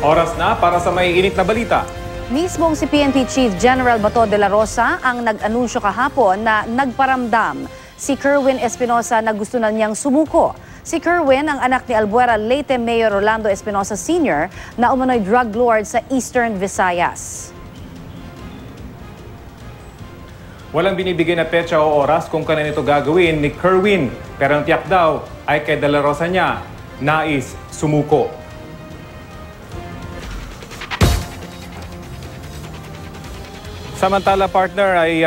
Oras na para sa may init na balita. Mismong si PNP Chief General Bato de la Rosa ang nag-anunsyo kahapon na nagparamdam si Kerwin Espinosa na gusto na niyang sumuko. Si Kerwin ang anak ni Albuera Leyte Mayor Rolando Espinosa Sr. na umano'y drug lord sa Eastern Visayas. Walang binibigay na petsa o oras kung kailan ito gagawin ni Kerwin. Pero ang tiyak daw ay kay de la Rosa niya nais sumuko. Samantala, partner, ay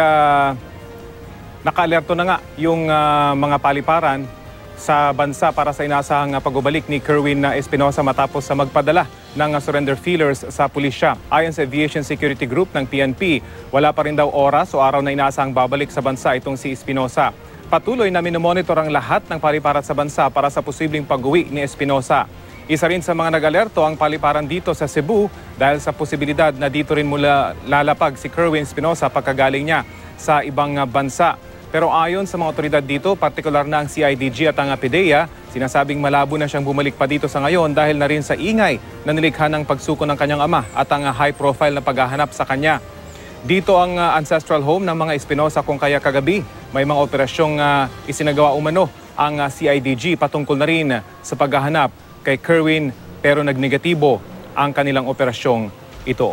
naka-alerto na nga yung mga paliparan sa bansa para sa inasahang pagbabalik ni Kerwin Espinosa matapos sa magpadala ng surrender feelers sa pulisya. Ayon sa Aviation Security Group ng PNP, wala pa rin daw oras o araw na inasahang babalik sa bansa itong si Espinosa. Patuloy na minomonitor ang lahat ng paliparan sa bansa para sa posibleng pag-uwi ni Espinosa. Isa rin sa mga nag-alerto ang paliparan dito sa Cebu dahil sa posibilidad na dito rin mula lalapag si Kerwin Espinosa pagkagaling niya sa ibang bansa. Pero ayon sa mga otoridad dito, partikular na ang CIDG at ang PDEA, sinasabing malabo na siyang bumalik pa dito sa ngayon dahil na rin sa ingay na nilikha ng pagsuko ng kanyang ama at ang high-profile na paghahanap sa kanya. Dito ang ancestral home ng mga Espinosa kung kaya kagabi may mga operasyong isinagawa umano ang CIDG patungkol na rin sa paghahanap kay Kerwin pero nagnegatibo ang kanilang operasyong ito.